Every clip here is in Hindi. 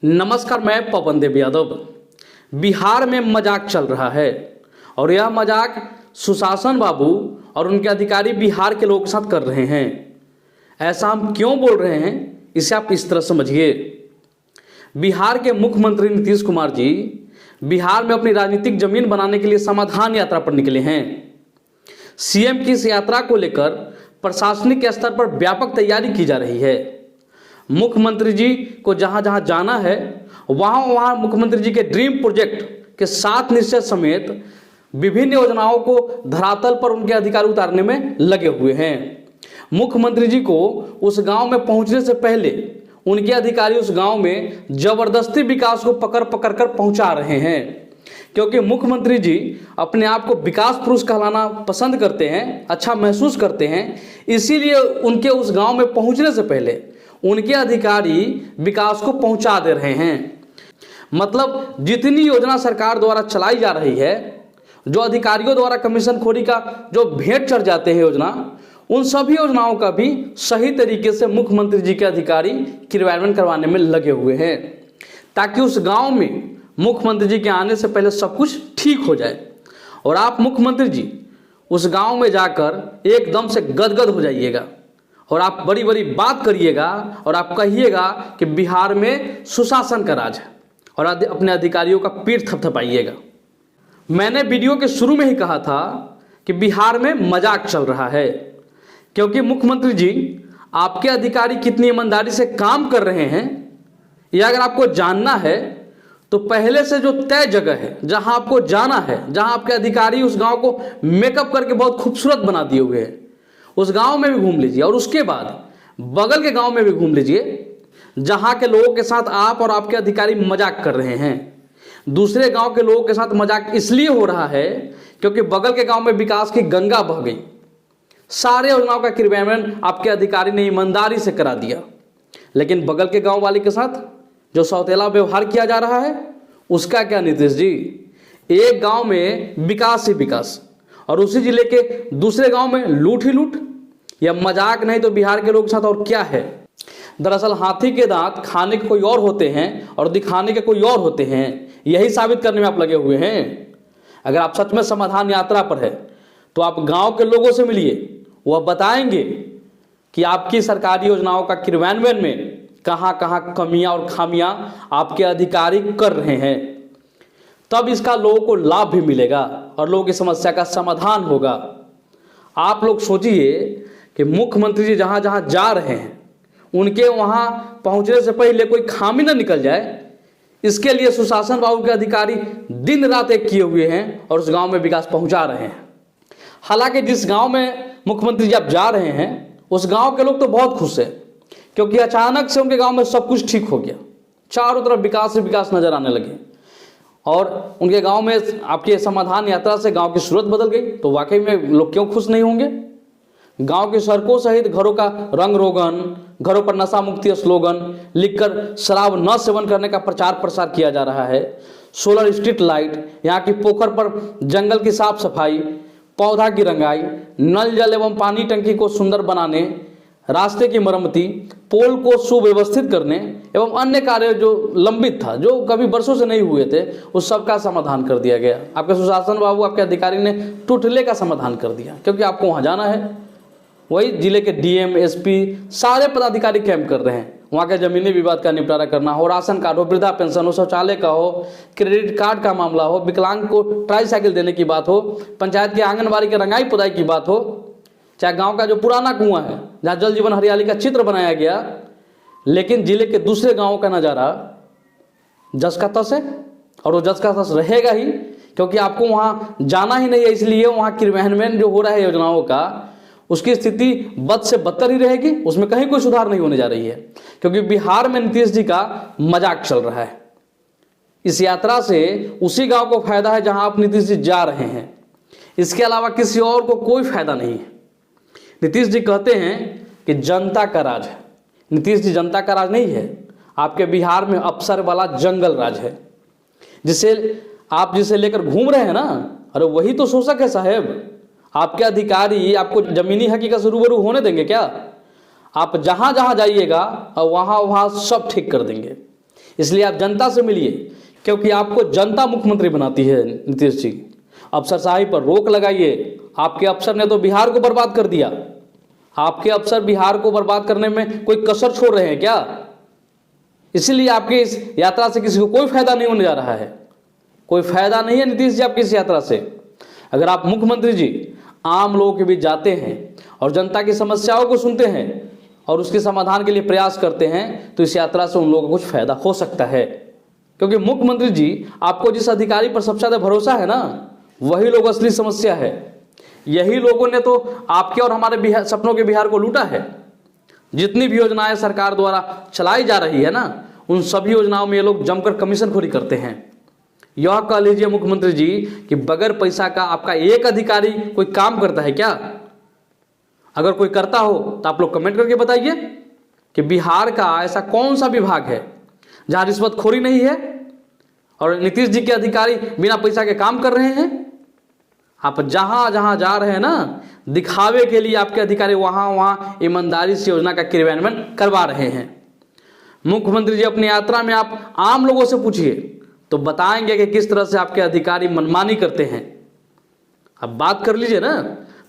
नमस्कार, मैं पवन देव यादव। बिहार में मजाक चल रहा है और यह मजाक सुशासन बाबू और उनके अधिकारी बिहार के लोगों के साथ कर रहे हैं। ऐसा हम क्यों बोल रहे हैं, इसे आप इस तरह समझिए। बिहार के मुख्यमंत्री नीतीश कुमार जी बिहार में अपनी राजनीतिक जमीन बनाने के लिए समाधान यात्रा पर निकले हैं। सीएम की इस यात्रा को लेकर प्रशासनिक स्तर पर व्यापक तैयारी की जा रही है। मुख्यमंत्री जी को जहां जहां जाना है वहां वहां मुख्यमंत्री जी के ड्रीम प्रोजेक्ट के 7 निश्चय समेत विभिन्न योजनाओं को धरातल पर उनके अधिकारी उतारने में लगे हुए हैं। मुख्यमंत्री जी को उस गांव में पहुंचने से पहले उनके अधिकारी उस गांव में जबरदस्ती विकास को पकड़ पकड़ कर पहुंचा रहे हैं, क्योंकि मुख्यमंत्री जी अपने आप को विकास पुरुष कहलाना पसंद करते हैं, अच्छा महसूस करते हैं। इसीलिए उनके उस गांव में पहुंचने से पहले उनके अधिकारी विकास को पहुंचा दे रहे हैं। मतलब जितनी योजना सरकार द्वारा चलाई जा रही है, जो अधिकारियों द्वारा कमीशन खोरी का जो भेंट चढ़ जाते हैं योजना, उन सभी योजनाओं का भी सही तरीके से मुख्यमंत्री जी के अधिकारी क्रियान्वयन करवाने में लगे हुए हैं, ताकि उस गांव में मुख्यमंत्री जी के आने से पहले सब कुछ ठीक हो जाए। और आप मुख्यमंत्री जी उस गांव में जाकर एकदम से गदगद हो जाइएगा और आप बड़ी बड़ी बात करिएगा और आप कहिएगा कि बिहार में सुशासन का राज है और अपने अधिकारियों का पीठ थपथपाइएगा। मैंने वीडियो के शुरू में ही कहा था कि बिहार में मजाक चल रहा है, क्योंकि मुख्यमंत्री जी आपके अधिकारी कितनी ईमानदारी से काम कर रहे हैं, यह अगर आपको जानना है तो पहले से जो तय जगह है जहां आपको जाना है, जहां आपके अधिकारी उस गांव को मेकअप करके बहुत खूबसूरत बना दिए हुए हैं, उस गांव में भी घूम लीजिए और उसके बाद बगल के गांव में भी घूम लीजिए, जहां के लोगों के साथ आप और आपके अधिकारी मजाक कर रहे हैं। दूसरे गांव के लोगों के साथ मजाक इसलिए हो रहा है क्योंकि बगल के गांव में विकास की गंगा बह गई। सारे योजनाओं का क्रियान्वयन आपके अधिकारी ने ईमानदारी से करा दिया, लेकिन बगल के गांव वाले के साथ जो सौतेला व्यवहार किया जा रहा है, उसका क्या नीतीश जी? एक गांव में विकास ही विकास और उसी जिले के दूसरे गांव में लूट ही लूट। यह मजाक नहीं तो बिहार के लोगों के साथ और क्या है? दरअसल हाथी के दांत खाने के कोई और होते हैं और दिखाने के कोई और होते हैं, यही साबित करने में आप लगे हुए हैं। अगर आप सच में समाधान यात्रा पर है तो आप गांव के लोगों से मिलिए, वह बताएंगे कि आपकी सरकारी योजनाओं का क्रियान्वयन में कहां कहां कमियां और खामियां आपके अधिकारी कर रहे हैं। तब इसका लोगों को लाभ भी मिलेगा और लोगों की समस्या का समाधान होगा। आप लोग सोचिए कि मुख्यमंत्री जी जहां जहां जा रहे हैं उनके वहां पहुंचने से पहले कोई खामी न निकल जाए, इसके लिए सुशासन बाबू के अधिकारी दिन रात एक किए हुए हैं और उस गांव में विकास पहुंचा रहे हैं। हालांकि जिस गांव में मुख्यमंत्री जी आप जा रहे हैं, उस गांव के लोग तो बहुत खुश हैं, क्योंकि अचानक से उनके गांव में सब कुछ ठीक हो गया, चारों तरफ विकास ही विकास नजर आने लगे और उनके गांव में आपकी समाधान यात्रा से गांव की सूरत बदल गई। तो वाकई में लोग क्यों खुश नहीं होंगे? गांव की सड़कों सहित घरों का रंग रोगन, घरों पर नशा मुक्ति स्लोगन लिखकर शराब न सेवन करने का प्रचार प्रसार किया जा रहा है। सोलर स्ट्रीट लाइट, यहाँ की पोखर पर जंगल की साफ सफाई, पौधा की रंगाई, नल जल एवं पानी टंकी को सुंदर बनाने, रास्ते की मरम्मती, पोल को सुव्यवस्थित करने एवं अन्य कार्य जो लंबित था, जो कभी वर्षों से नहीं हुए थे, उस सब का समाधान कर दिया गया। आपके सुशासन बाबू, आपके अधिकारी ने टुटले का समाधान कर दिया, क्योंकि आपको वहां जाना है। वही जिले के डीएम, एसपी, सारे पदाधिकारी कैंप कर रहे हैं। वहाँ के जमीनी विवाद का निपटारा करना हो, राशन कार्ड हो, वृद्धा पेंशन हो, शौचालय का हो, क्रेडिट कार्ड का मामला हो, विकलांग को ट्राईसाइकिल देने की बात हो, पंचायत की आंगनबाड़ी के रंगाई पुताई की बात हो, चाहे गांव का जो पुराना कुआं है जहां जल जीवन हरियाली का चित्र बनाया गया, लेकिन जिले के दूसरे गांवों का नजारा जस का तस है और वो जस का तस रहेगा ही, क्योंकि आपको वहां जाना ही नहीं है। इसलिए वहां क्रियान्वयन जो हो रहा है योजनाओं का, उसकी स्थिति बद से बदतर ही रहेगी, उसमें कहीं कोई सुधार नहीं होने जा रही है, क्योंकि बिहार में नीतीश जी का मजाक चल रहा है। इस यात्रा से उसी गांव को फायदा है जहां आप नीतीश जी जा रहे हैं, इसके अलावा किसी और को कोई फायदा नहीं है। नीतीश जी कहते हैं कि जनता का राज है। नीतीश जी जनता का राज नहीं है, आपके बिहार में अफसर वाला जंगल राज है, जिसे लेकर घूम रहे हैं ना। अरे वही तो शोषक है साहब। आपके अधिकारी आपको जमीनी हकीकत से रूबरू होने देंगे क्या? आप जहां जहां जाइएगा और वहां वहां सब ठीक कर देंगे। इसलिए आप जनता से मिलिए, क्योंकि आपको जनता मुख्यमंत्री बनाती है। नीतीश जी, अफसरशाही पर रोक लगाइए। आपके अफसर ने तो बिहार को बर्बाद कर दिया। आपके अफसर बिहार को बर्बाद करने में कोई कसर छोड़ रहे हैं क्या? इसीलिए आपकी इस यात्रा से किसी को कोई फायदा नहीं होने जा रहा है। कोई फायदा नहीं है नीतीश जी आपकी इस यात्रा से। अगर आप मुख्यमंत्री जी आम लोगों के बीच जाते हैं और जनता की समस्याओं को सुनते हैं और उसके समाधान के लिए प्रयास करते हैं, तो इस यात्रा से उन लोगों को कुछ फायदा हो सकता है। क्योंकि मुख्यमंत्री जी, आपको जिस अधिकारी पर सबसे ज्यादा भरोसा है ना, वही लोग असली समस्या है। यही लोगों ने तो आपके और हमारे बिहार, सपनों के बिहार को लूटा है। जितनी भी योजनाएं सरकार द्वारा चलाई जा रही है ना, उन सभी योजनाओं में ये लोग जमकर कमीशनखोरी करते हैं। यह कह लीजिए मुख्यमंत्री जी कि बगैर पैसा का आपका एक अधिकारी कोई काम करता है क्या? अगर कोई करता हो तो आप लोग कमेंट करके बताइए कि बिहार का ऐसा कौन सा विभाग है जहां रिश्वतखोरी नहीं है और नीतीश जी के अधिकारी बिना पैसा के काम कर रहे हैं। आप जहां जहां जा रहे हैं ना, दिखावे के लिए आपके अधिकारी वहां वहां ईमानदारी से योजना का क्रियान्वयन करवा रहे हैं। मुख्यमंत्री जी, अपनी यात्रा में आप आम लोगों से पूछिए तो बताएंगे कि किस तरह से आपके अधिकारी मनमानी करते हैं। अब बात कर लीजिए ना,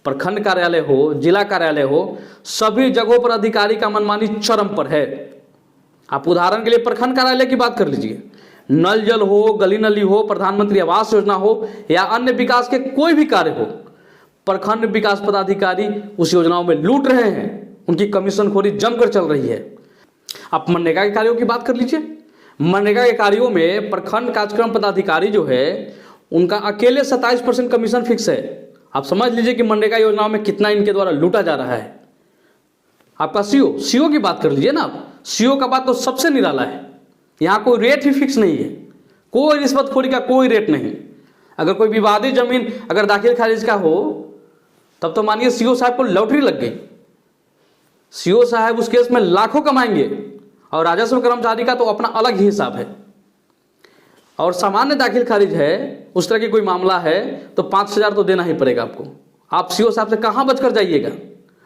प्रखंड कार्यालय हो, जिला कार्यालय हो, सभी जगहों पर अधिकारी का मनमानी चरम पर है। आप उदाहरण के लिए प्रखंड कार्यालय की बात कर लीजिए। नल जल हो, गली नली हो, प्रधानमंत्री आवास योजना हो या अन्य विकास के कोई भी कार्य हो, प्रखंड विकास पदाधिकारी उस योजनाओं में लूट रहे हैं। उनकी कमीशनखोरी जमकर चल रही है। आप मनरेगा के कार्यों की बात कर लीजिए। मनरेगा के कार्यों में प्रखंड कार्यक्रम पदाधिकारी जो है, उनका अकेले 27% कमीशन फिक्स है। आप समझ लीजिए कि मनरेगा योजनाओं में कितना इनके द्वारा लूटा जा रहा है। आपका सीओ की बात कर लीजिए ना आप। सीओ का बात तो सबसे निराला है। यहाँ कोई रेट ही फिक्स नहीं है, कोई रिश्वतखोरी का कोई रेट नहीं। अगर कोई विवादित जमीन अगर दाखिल खारिज का हो, तब तो मानिए सीओ साहब को लॉटरी लग गई। सीओ साहब उस केस में लाखों कमाएंगे और राजस्व कर्मचारी का तो अपना अलग ही हिसाब है। और सामान्य दाखिल खारिज है, उस तरह की कोई मामला है तो 5,000 तो देना ही पड़ेगा आपको। आप सीओ साहब से कहां बचकर जाइएगा?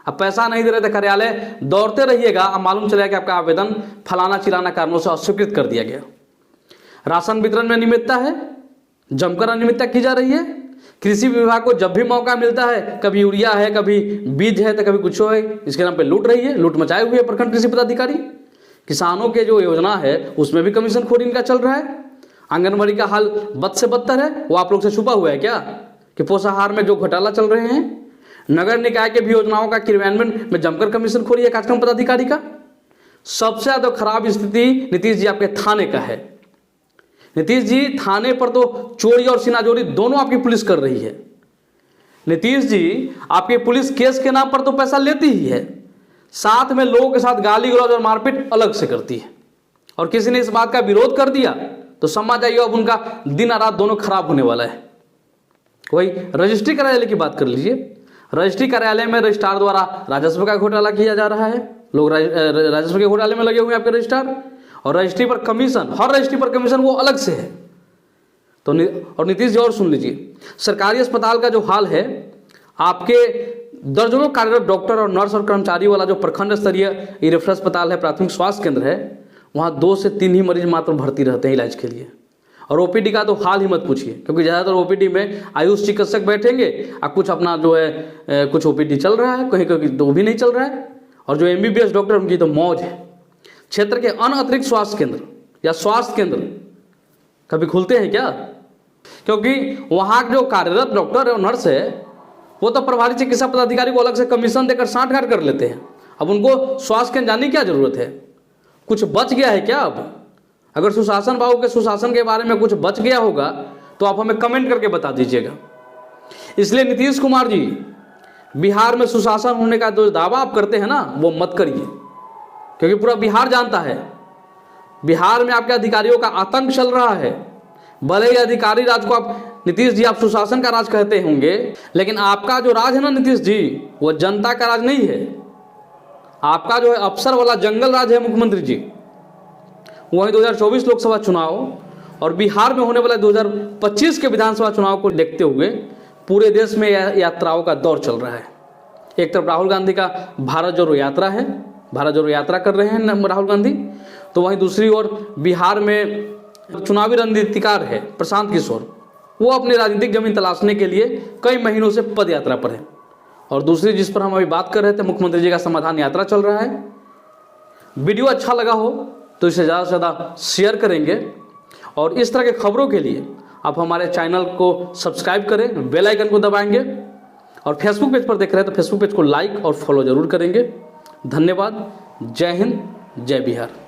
अब पैसा नहीं दे रहे थे, कार्यालय दौड़ते रहिएगा, अब मालूम चलेगा कि आपका आवेदन फलाना चिलाना कारणों से अस्वीकृत कर दिया गया। राशन वितरण में अनियमितता है, जमकर अनियमितता की जा रही है। कृषि विभाग को जब भी मौका मिलता है, कभी यूरिया है, कभी बीज है, तो कभी कुछ है, इसके नाम पे लूट रही है, लूट मचाए हुए प्रखंड कृषि पदाधिकारी। किसानों के जो योजना है उसमें भी कमीशनखोरी इनका चल रहा है। आंगनबाड़ी का हाल बद से बदतर है। वो आप लोग से छुपा हुआ है क्या कि पोषाहार में जो घोटाला चल रहे हैं? नगर निकाय के भी योजनाओं का क्रियान्वयन में जमकर कमीशनखोरी है कार्यक्रम पदाधिकारी का। सबसे ज्यादा खराब स्थिति नीतीश जी आपके थाने का है। नीतीश जी, थाने पर तो चोरी और सीनाजोरी दोनों आपकी पुलिस कर रही है। नीतीश जी, आपकी पुलिस केस के नाम पर तो पैसा लेती ही है, साथ में लोगों के साथ गाली गलौज और मारपीट अलग से करती है। और किसी ने इस बात का विरोध कर दिया तो समझ जाइए अब उनका दिन और रात दोनों खराब होने वाला है। वही रजिस्ट्री कार्यालय की बात कर लीजिए। रजिस्ट्री कार्यालय में रजिस्ट्रार द्वारा राजस्व का घोटाला किया जा रहा है। लोग राजस्व के घोटाले में लगे हुए हैं आपके रजिस्ट्रार। और रजिस्ट्री पर कमीशन, हर रजिस्ट्री पर कमीशन वो अलग से है। तो और नीतीश जी, और सुन लीजिए, सरकारी अस्पताल का जो हाल है, आपके दर्जनों कार्यरत डॉक्टर और नर्स और कर्मचारी वाला जो प्रखंड स्तरीय रेफरल अस्पताल है, प्राथमिक स्वास्थ्य केंद्र है, वहाँ 2 से 3 ही मरीज मात्र भर्ती रहते हैं इलाज के लिए। और ओपीडी का तो हाल ही मत पूछिए, क्योंकि ज़्यादातर ओपीडी में आयुष चिकित्सक बैठेंगे और कुछ अपना जो है कुछ ओपीडी चल रहा है, कहीं कहीं तो भी नहीं चल रहा है। और जो एमबीबीएस डॉक्टर, उनकी तो मौज है। क्षेत्र के अन्य अतिरिक्त स्वास्थ्य केंद्र या स्वास्थ्य केंद्र कभी खुलते हैं क्या? क्योंकि वहाँ जो कार्यरत डॉक्टर और नर्स है, वो तो प्रभारी चिकित्सा पदाधिकारी को अलग से कमीशन देकर साँठगांठ कर लेते हैं। अब उनको स्वास्थ्य केंद्र जाने की क्या जरूरत है? कुछ बच गया है क्या? अब अगर सुशासन बाबू के सुशासन के बारे में कुछ बच गया होगा तो आप हमें कमेंट करके बता दीजिएगा। इसलिए नीतीश कुमार जी, बिहार में सुशासन होने का जो दावा आप करते हैं ना, वो मत करिए, क्योंकि पूरा बिहार जानता है बिहार में आपके अधिकारियों का आतंक चल रहा है। भले ही अधिकारी राज को आप नीतीश जी आप सुशासन का राज कहते होंगे, लेकिन आपका जो राज है ना नीतीश जी, वो जनता का राज नहीं है। आपका जो है अफसर वाला जंगल राज है मुख्यमंत्री जी। वही 2024 लोकसभा चुनाव और बिहार में होने वाला 2025 के विधानसभा चुनाव को देखते हुए पूरे देश में यात्राओं का दौर चल रहा है। एक तरफ राहुल गांधी का भारत जोड़ो यात्रा है, भारत जोड़ो यात्रा कर रहे हैं राहुल गांधी। तो वहीं दूसरी ओर बिहार में चुनावी रणनीतिकार है प्रशांत किशोर, वो अपनी राजनीतिक जमीन तलाशने के लिए कई महीनों से पद यात्रा पर है। और दूसरी जिस पर हम अभी बात कर रहे थे, मुख्यमंत्री जी का समाधान यात्रा चल रहा है। वीडियो अच्छा लगा हो तो इसे ज़्यादा से ज़्यादा शेयर करेंगे, और इस तरह के खबरों के लिए आप हमारे चैनल को सब्सक्राइब करें, बेल आइकन को दबाएंगे, और फेसबुक पेज पर देख रहे हैं तो फेसबुक पेज को लाइक और फॉलो जरूर करेंगे। धन्यवाद। जय हिंद, जय बिहार।